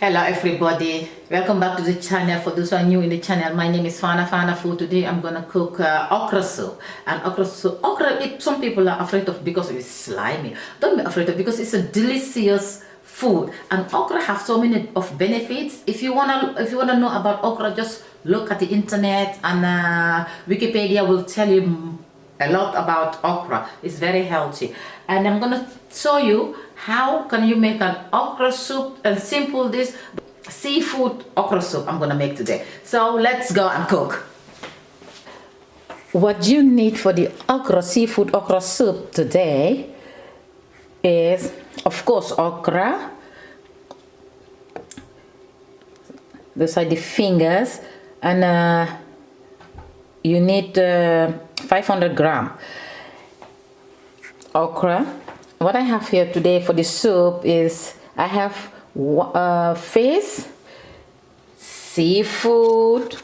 Hello everybody, welcome back to the channel. For those who are new in the channel, my name is Fana Food. Today I'm gonna cook okra soup. And okra, some people are afraid of because it's slimy. Don't be afraid of, because it's a delicious food. And okra have so many of benefits. If you wanna know about okra, just look at the internet, and Wikipedia will tell you a lot about okra. It's very healthy, and I'm gonna show you how can you make an okra soup, and simple this seafood okra soup I'm gonna make today. So let's go and cook. What you need for the seafood okra soup today is, of course, okra. Those are the fingers, and you need 500 gram okra. What I have here today for the soup is I have fish, seafood,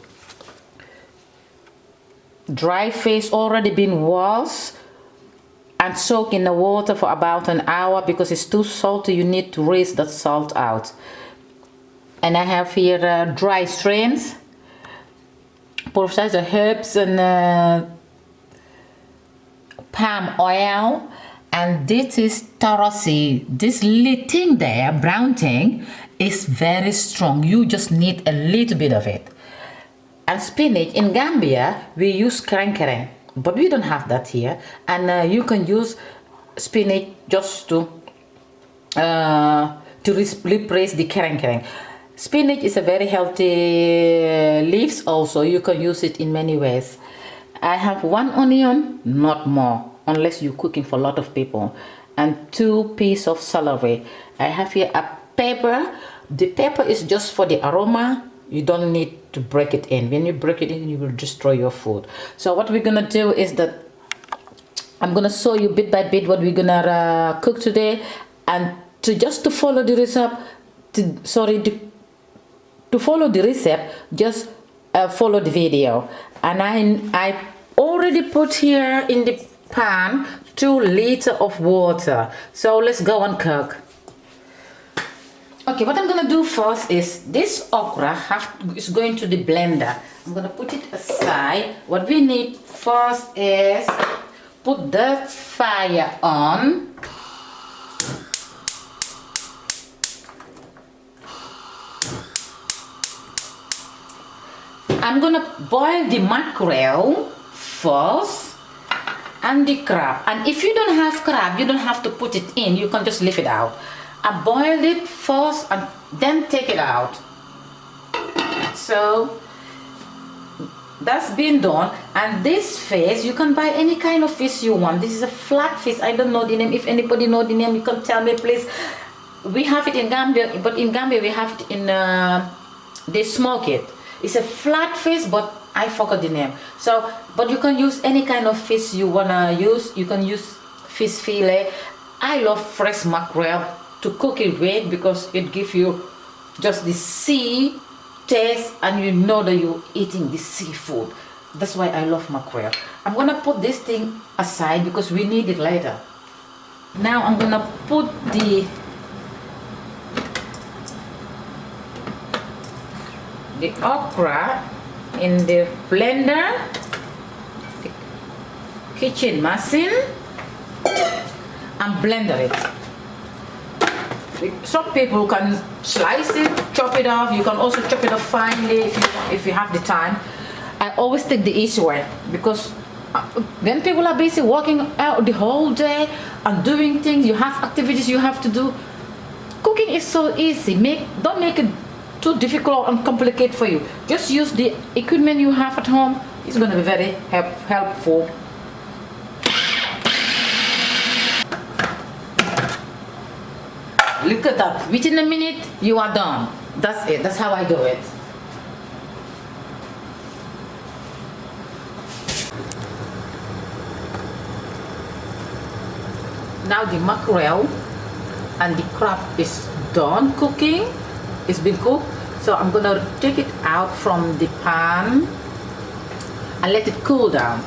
dry fish already been washed and soaked in the water for about an hour because it's too salty. You need to rinse that salt out. And I have here dry shrimps, processed herbs, and palm oil. And this is tarasi. This little thing there, brown thing, is very strong. You just need a little bit of it. And spinach, in Gambia we use keren, but we don't have that here. And you can use spinach just to replace the keren. Spinach is a very healthy leaves also. You can use it in many ways. I have 1 onion, not more, unless you're cooking for a lot of people, and 2 pieces of celery. I have here a pepper. The pepper is just for the aroma. You don't need to break it in. When you break it in, you will destroy your food. So what we're gonna do is that I'm gonna show you bit by bit what we're gonna cook today, and to follow the recipe, to follow the recipe, just follow the video. And I already put here in the pan 2 liters of water. So let's go and cook. Okay, what I'm gonna do first is this okra is going to the blender. I'm gonna put it aside. What we need first is put the fire on. I'm gonna boil the mackerel first and the crab. And if you don't have crab, you don't have to put it in. You can just leave it out. I boiled it first and then take it out. So that's been done. And this fish, you can buy any kind of fish you want. This is a flat fish. I don't know the name. If anybody know the name, you can tell me, please. We have it in Gambia, but in Gambia we have it in they smoke it. It's a flat fish, but I forgot the name. So, but you can use any kind of fish you wanna use. You can use fish fillet. I love fresh mackerel to cook it with because it gives you just the sea taste, and you know that you're eating the seafood. That's why I love mackerel. I'm gonna put this thing aside because we need it later. Now I'm gonna put the okra in the blender, the kitchen machine, and blender it. Some people can slice it, chop it off. You can also chop it off finely if you have the time. I always take the easy way because when people are busy working out the whole day and doing things, you have activities you have to do. Cooking is so easy. Don't make it too difficult and complicated for you. Just use the equipment you have at home. It's going to be very helpful. Look at that. Within a minute, you are done. That's it. That's how I do it. Now the mackerel and the crab is done cooking. It's been cooked, so I'm gonna take it out from the pan and let it cool down.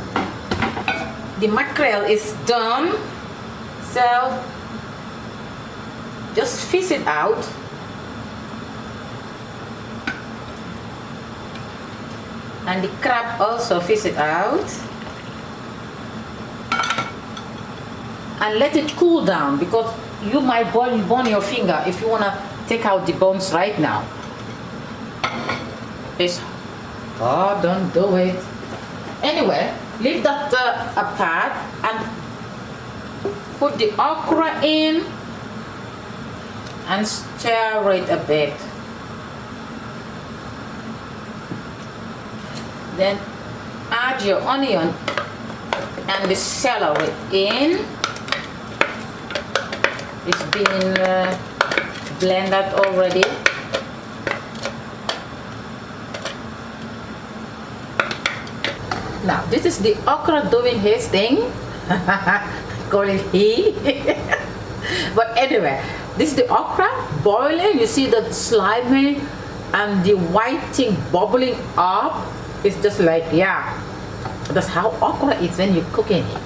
The mackerel is done, so just fish it out And the crab also, fish it out. And let it cool down, because you might burn your finger if you want to take out the bones right now. Oh, don't do it. Anyway, leave that apart and put the okra in and stir it a bit. Then add your onion and the celery in. It's been blended already. Now this is the okra doing his thing. Call it he. But anyway, this is the okra boiling. You see the slimy and the white thing bubbling up. It's just like, yeah, that's how okra is when you're cooking it,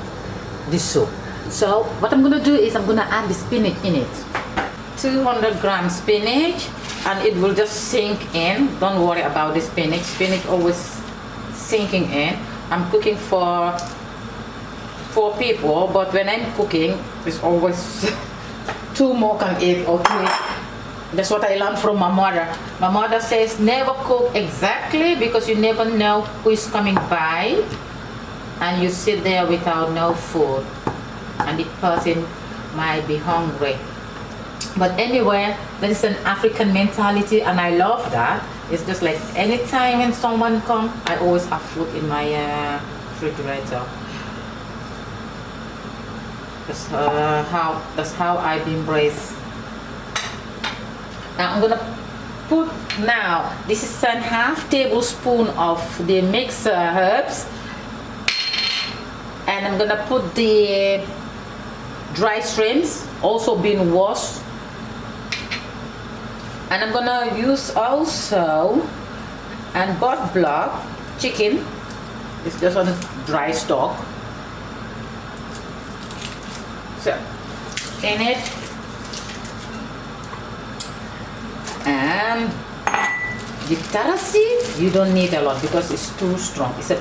this soup. So what I'm gonna do is I'm gonna add the spinach in it. 200 grams spinach, and it will just sink in. Don't worry about the spinach. Spinach always sinking in. I'm cooking for 4 people, but when I'm cooking, it's always 2 more can eat or 3. That's what I learned from my mother. My mother says never cook exactly, because you never know who is coming by, and you sit there without no food, and the person might be hungry. But anyway, that is an African mentality, and I love that. It's just like anytime when someone comes, I always have food in my refrigerator. That's how I've been raised. Now I'm gonna put, now this is a half tablespoon of the mixed herbs, and I'm gonna put the dry shrimps, also been washed, and I'm gonna use also and bought block chicken. It's just on dry stock. So in it, and the tara seed, you don't need a lot because it's too strong. It's a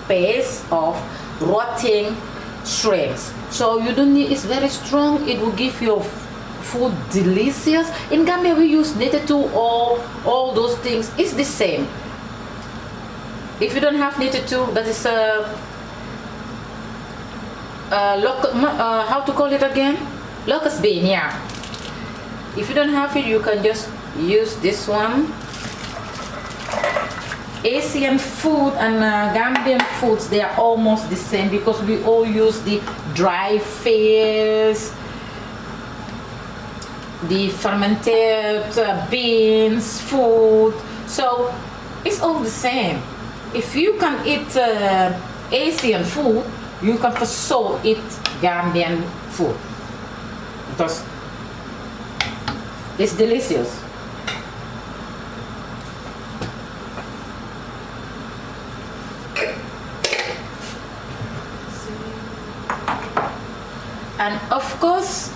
paste of rotting shrimps, so you don't need, it's very strong. It will give your food delicious. In Gambia we use netetu or all those things. It's the same. If you don't have netetu, that is how to call it again, locust bean, yeah. If you don't have it, you can just use this one. Asian food and Gambian foods, they are almost the same, because we all use the dry fish, the fermented beans, food, so it's all the same. If you can eat Asian food, you can for sure eat Gambian food, because it's delicious. And of course,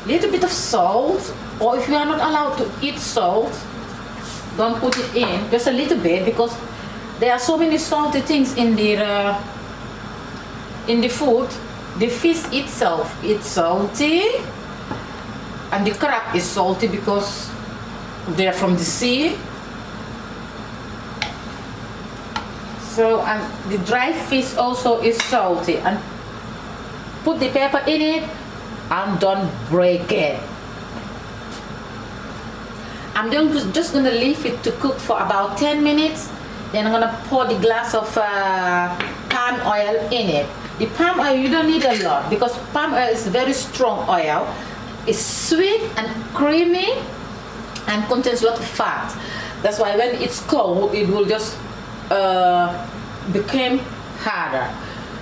little bit of salt, or if you are not allowed to eat salt, don't put it in, just a little bit, because there are so many salty things in the food. The fish itself is salty, and the crab is salty because they're from the sea. So, and the dry fish also is salty. And put the pepper in it and don't break it. I'm just gonna leave it to cook for about 10 minutes. Then I'm gonna pour the glass of palm oil in it. The palm oil, you don't need a lot, because palm oil is very strong oil. It's sweet and creamy and contains a lot of fat. That's why when it's cold, it will just become harder.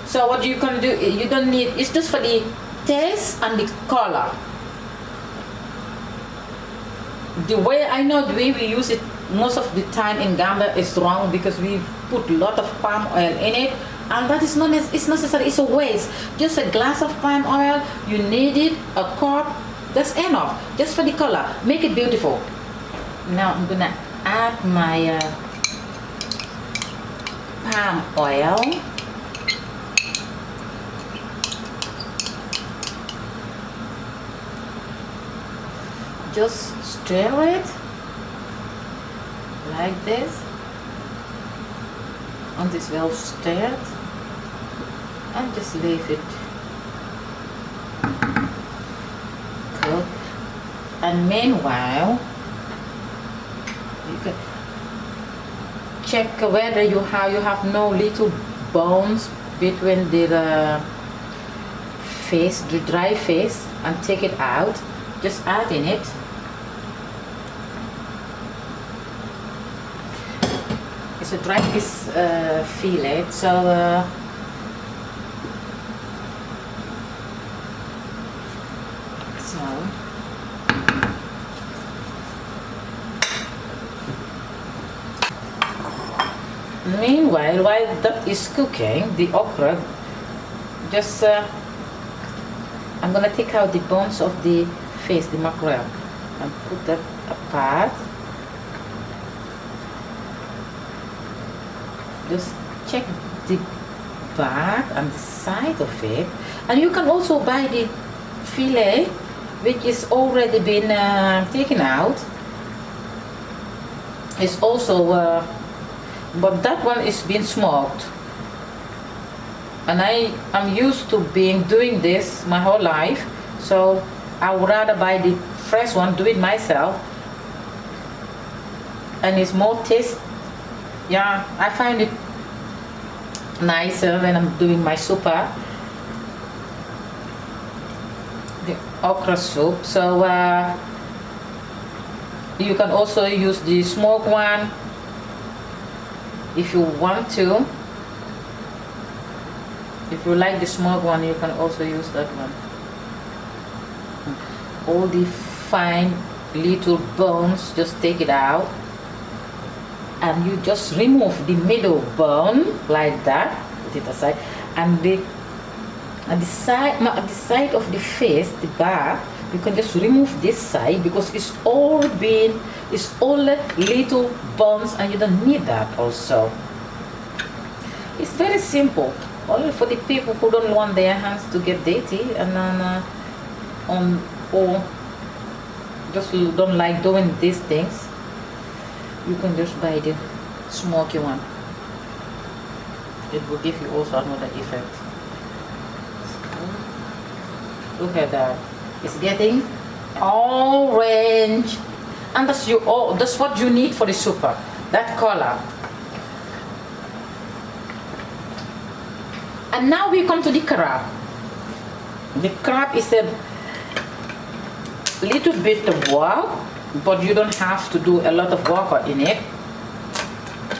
So what you can do, you don't need, it's just for the taste and the color. The way I know, the way we use it most of the time in Gambia is wrong, because we put a lot of palm oil in it, and that is not it's necessary. It's a waste. Just a glass of palm oil, you need it, a cup, that's enough, just for the color. Make it beautiful. Now I'm gonna add my palm oil. Just stir it like this until it's well stirred, and just leave it cook. And meanwhile, you can check whether you have no little bones between the face, the dry face, and take it out. Just add in it. It's a dry fish fillet, so meanwhile, while that is cooking, the okra, just I'm gonna take out the bones of the face, the mackerel, and put that apart. Just check the back and the side of it, and you can also buy the fillet which is already been taken out. It's also but that one is being smoked, and I am used to doing this my whole life, so I would rather buy the fresh one, do it myself, and it's more taste. Yeah, I find it nicer when I'm doing my suppa, the okra soup. So you can also use the smoked one if you want to. If you like the smoked one, you can also use that one. All the fine little bones, just take it out, and you just remove the middle bone like that, put it aside, and at the side of the face, the back, you can just remove this side because it's all little bones, and you don't need that. Also, it's very simple, only for the people who don't want their hands to get dirty, and then or just don't like doing these things. You can just buy the smoky one. It will give you also another effect. Look at that. It's getting orange, and that's what you need for the supper, that color. And now we come to the crab. The crab is a little bit of work, but you don't have to do a lot of work in it.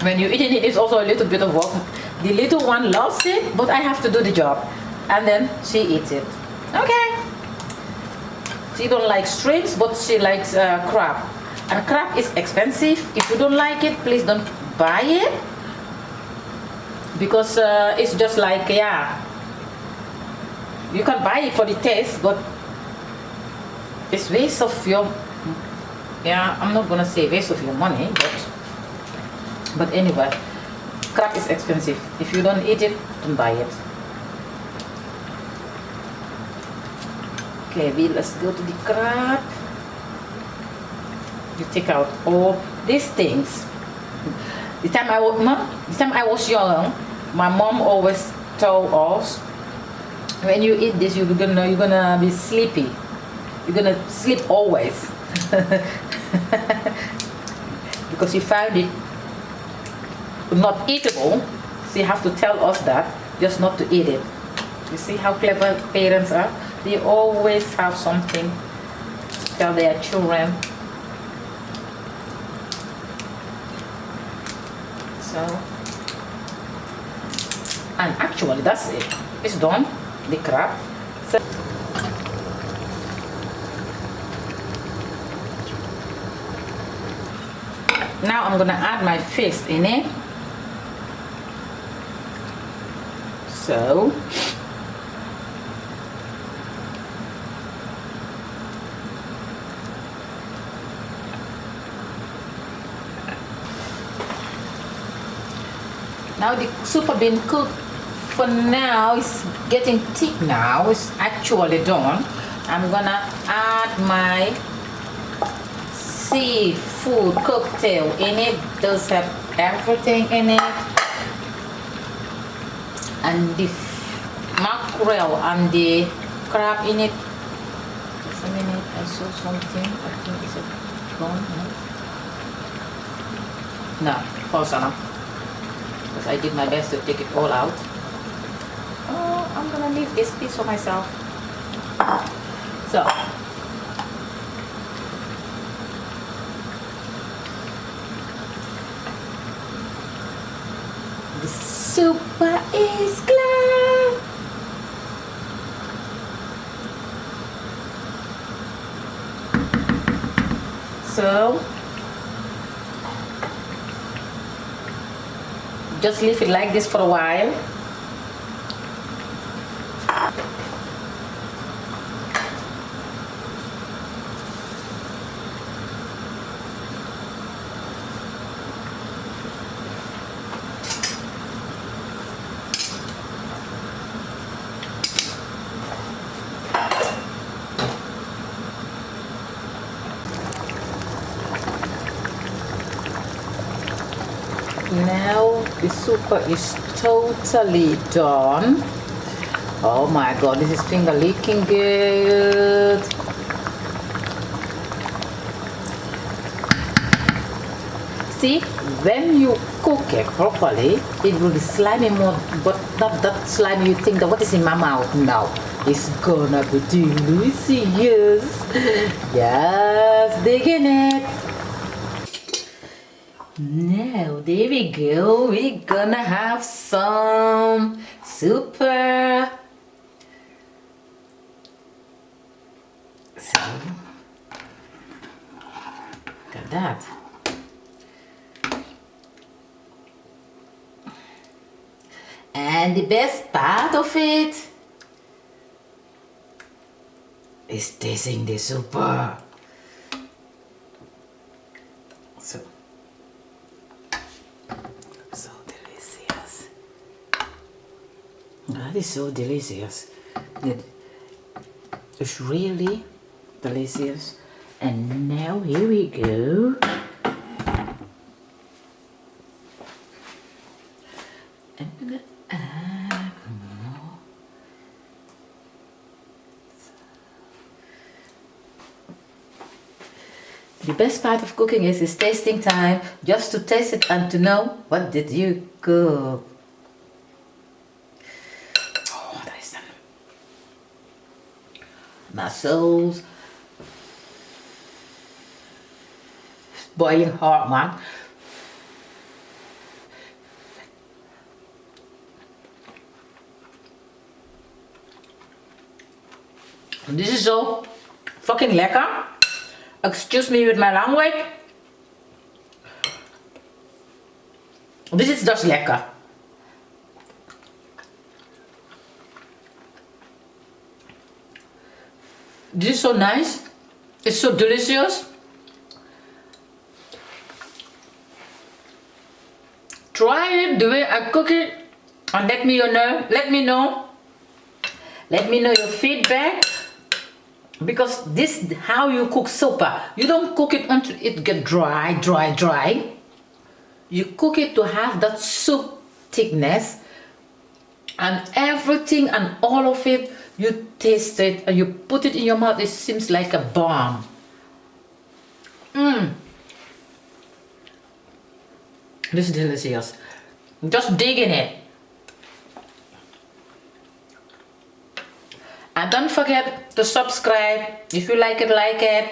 When you eat it, it's also a little bit of work. The little one loves it, but I have to do the job, and then she eats it. Okay. She don't like shrimps, but she likes crab, and crab is expensive. If you don't like it, please don't buy it, because it's just like, yeah, you can buy it for the taste, but it's waste of your, yeah, I'm not gonna say waste of your money, but anyway, crab is expensive. If you don't eat it, don't buy it. Okay, let's go to the crab. You take out all these things. The time I was young, my mom always told us, when you eat this, you're gonna be sleepy. You're gonna sleep always. Because you found it not eatable, so you have to tell us that, just not to eat it. You see how clever parents are? They always have something to tell their children. So, and actually that's it. It's done, the crab. So, now I'm gonna add my fish in it. So, Now the soup have been cooked for now. It's getting thick now. It's actually done. I'm gonna add my seafood cocktail in it. Does have everything in it. And the mackerel and the crab in it. Just a minute, I saw something. I think it's gone. No, false alarm. Because I did my best to take it all out. Oh, I'm gonna leave this piece for myself. So, the supper is clear. So, just leave it like this for a while. Now the supper is totally done. Oh my god, this is finger licking good. See, when you cook it properly, it will be slimy more, but not that slimy you think that what is in my mouth now. It's gonna be delicious. Yes, digging it. Now, there we go. We're gonna have some supper. So, got that. And the best part of it is tasting the supper. So delicious. That is so delicious. It's really delicious. And now here we go. I'm gonna add more. The best part of cooking is tasting time, just to taste it and to know what did you cook. Oh, that is done. Mussels. Boiling hot, man. This is so fucking lekker. Excuse me with my language. This is just lekker. This is so nice. It's so delicious. Try it the way I cook it and let me know. Let me know your feedback. Because this is how you cook supper. You don't cook it until it get dry. You cook it to have that soup thickness, and everything and all of it, you taste it and you put it in your mouth. It seems like a bomb. This is delicious. Just dig in it. And don't forget to subscribe. If you like it, like it.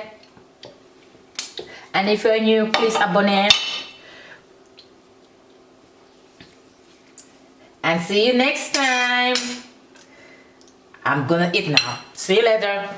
And if you're new, please abonne. And see you next time. I'm gonna eat now. See you later.